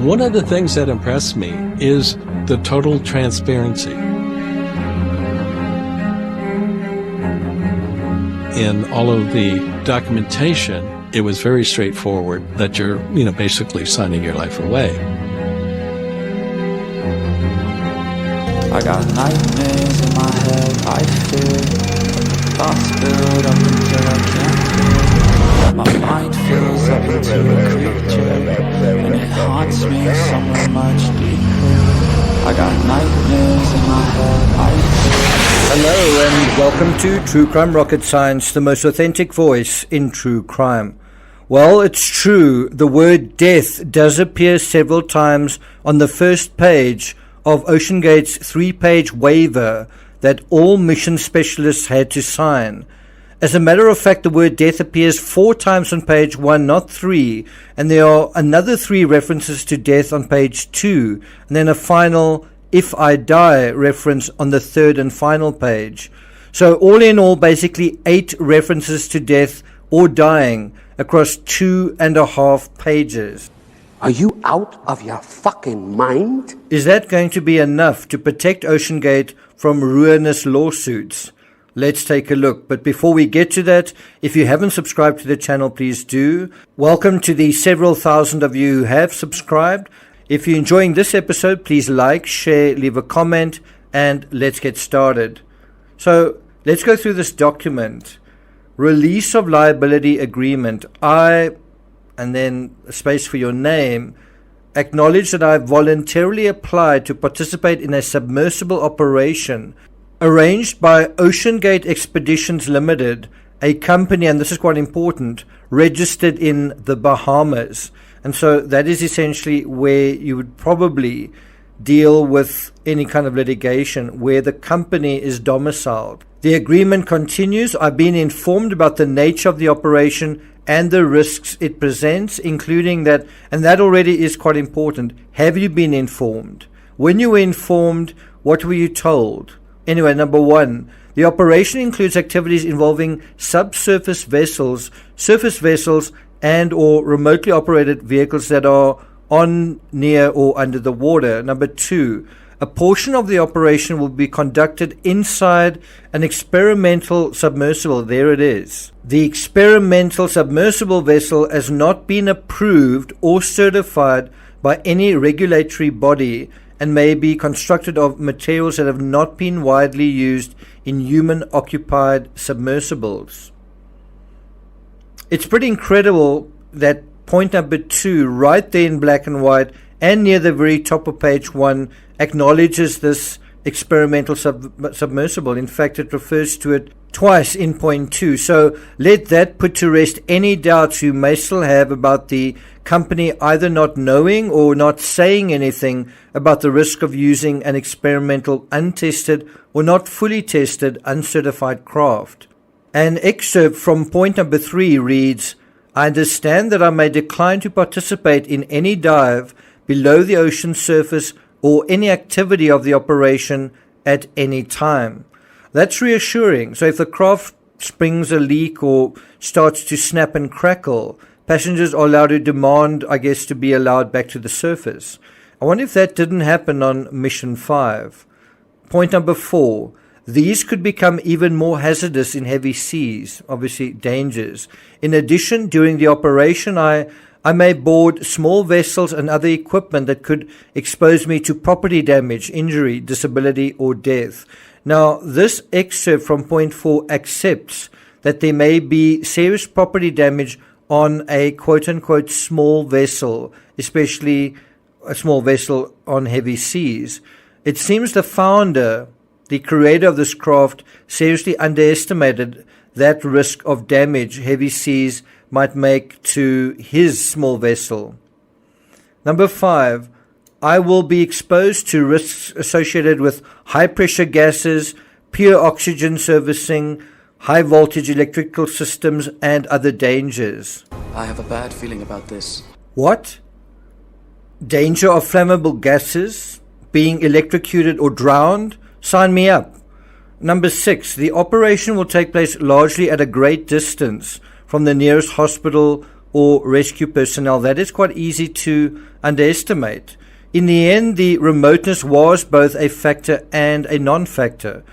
One of the things that impressed me is the total transparency. In all of the documentation, it was very straightforward that you're, basically signing your life away. I got nightmares in my head, I fear. Thoughts build up until I can't feel. My mind fills up into a creature, and it haunts me somewhere much deeper. I got nightmares in my head, I fear. Hello and welcome to True Crime Rocket Science, the most authentic voice in true crime. Well, it's true, the word death does appear several times on the first page of OceanGate's 3-page waiver that all mission specialists had to sign. As a matter of fact, the word death appears 4 times on page 1, not 3, and there are another 3 references to death on page 2, and then a final "if I die" reference on the 3rd and final page. So all in all, basically 8 references to death or dying across 2.5 pages. Are you out of your fucking mind? Is that going to be enough to protect OceanGate from ruinous lawsuits? Let's take a look. But before we get to that, if you haven't subscribed to the channel, please do. Welcome to the several thousand of you who have subscribed. If you're enjoying this episode, please like, share, leave a comment, and let's get started. So let's go through this document. Release of liability agreement. And then a space for your name, acknowledge that I voluntarily applied to participate in a submersible operation arranged by OceanGate Expeditions Limited, a company, and this is quite important, registered in the Bahamas. And so that is essentially where you would probably deal with any kind of litigation where the company is domiciled. The agreement continues. I've been informed about the nature of the operation and the risks it presents, including that, and that already is quite important. Have you been informed? When you were informed, what were you told? Anyway, number 1, the operation includes activities involving subsurface vessels, surface vessels, and or remotely operated vehicles that are on, near, or under the water. Number 2, a portion of the operation will be conducted inside an experimental submersible. There it is. The experimental submersible vessel has not been approved or certified by any regulatory body and may be constructed of materials that have not been widely used in human-occupied submersibles. It's pretty incredible that point number 2, right there in black and white, and near the very top of page 1, acknowledges this experimental submersible. In fact, it refers to it twice in point 2. So let that put to rest any doubts you may still have about the company either not knowing or not saying anything about the risk of using an experimental, untested, or not fully tested, uncertified craft. An excerpt from point number 3 reads, I understand that I may decline to participate in any dive below the ocean surface or any activity of the operation at any time. That's reassuring. So if the craft springs a leak or starts to snap and crackle, passengers are allowed to demand, to be allowed back to the surface. I wonder if that didn't happen on Mission 5. Point number 4. These could become even more hazardous in heavy seas, obviously dangers. In addition, during the operation, I may board small vessels and other equipment that could expose me to property damage, injury, disability, or death. Now, this excerpt from point 4 accepts that there may be serious property damage on a quote-unquote small vessel, especially a small vessel on heavy seas. It seems the founder, the creator of this craft, seriously underestimated that risk of damage heavy seas might make to his small vessel. Number 5, I will be exposed to risks associated with high-pressure gases, pure oxygen servicing, high-voltage electrical systems, and other dangers. I have a bad feeling about this. What? Danger of flammable gases? Being electrocuted or drowned? Sign me up. Number 6, the operation will take place largely at a great distance from the nearest hospital or rescue personnel. That is quite easy to underestimate. In the end, the remoteness was both a factor and a non-factor.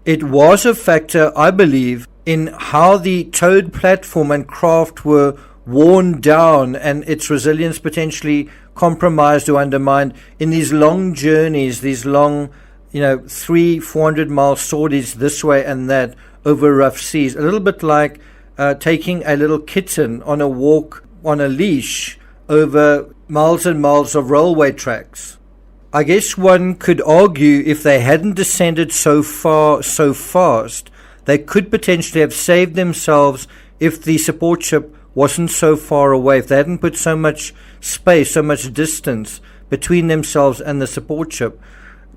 It was a factor, I believe, in how the towed platform and craft were worn down and its resilience potentially compromised or undermined in these long journeys, these long, 300-400 mile sorties this way and that over rough seas. A little bit like taking a little kitten on a walk on a leash over miles and miles of railway tracks. I guess one could argue if they hadn't descended so far so fast, they could potentially have saved themselves if the support ship wasn't so far away, if they hadn't put so much space, so much distance between themselves and the support ship.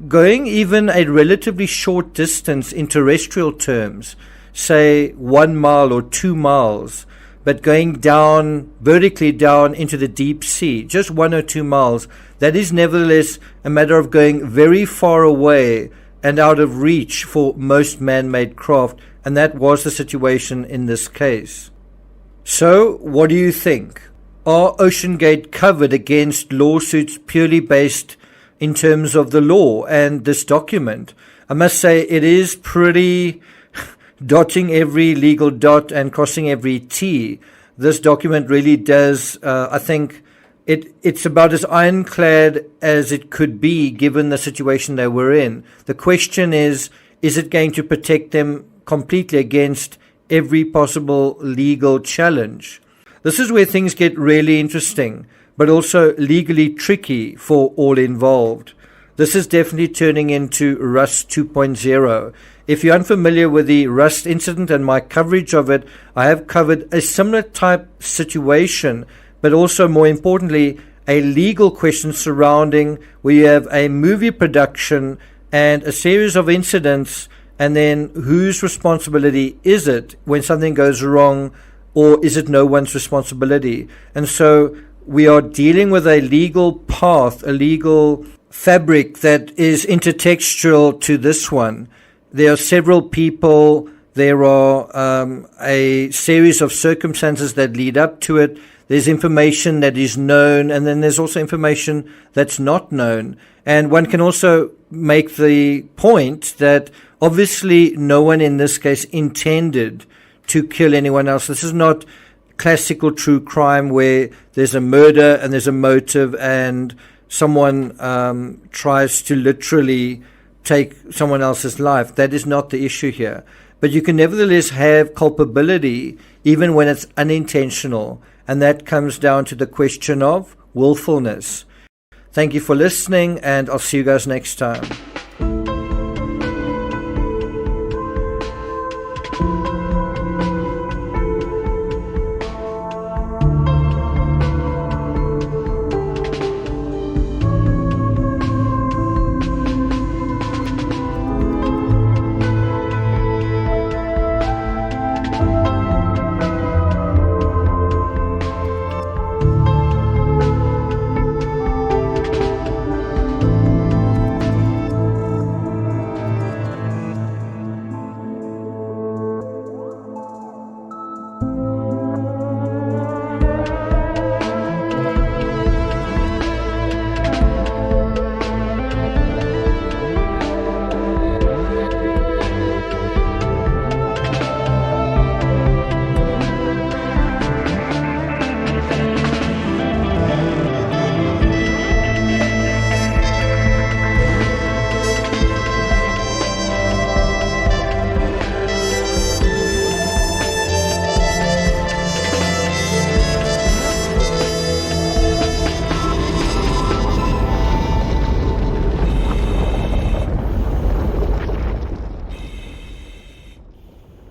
Going even a relatively short distance in terrestrial terms, say 1 mile or 2 miles, but going down, vertically down into the deep sea, just 1 or 2 miles, that is nevertheless a matter of going very far away and out of reach for most man-made craft, and that was the situation in this case. So, what do you think? Are OceanGate covered against lawsuits purely based in terms of the law and this document? I must say it is pretty dotting every legal dot and crossing every T. This document really does, I think, it's about as ironclad as it could be given the situation they were in. The question is it going to protect them completely against every possible legal challenge? This is where things get really interesting, but also legally tricky for all involved. This is definitely turning into Rust 2.0. If you're unfamiliar with the Rust incident and my coverage of it, I have covered a similar type situation, but also more importantly, a legal question surrounding where you have a movie production and a series of incidents, and then whose responsibility is it when something goes wrong, or is it no one's responsibility? And so we are dealing with a legal path, a legal fabric that is intertextual to this one. There are several people, there are a series of circumstances that lead up to it. There's information that is known, and then there's also information that's not known. And one can also make the point that obviously no one in this case intended to kill anyone else. This is not classical true crime where there's a murder and there's a motive and someone tries to literally take someone else's life. That is not the issue here. But you can nevertheless have culpability even when it's unintentional, and that comes down to the question of willfulness. Thank you for listening, and I'll see you guys next time.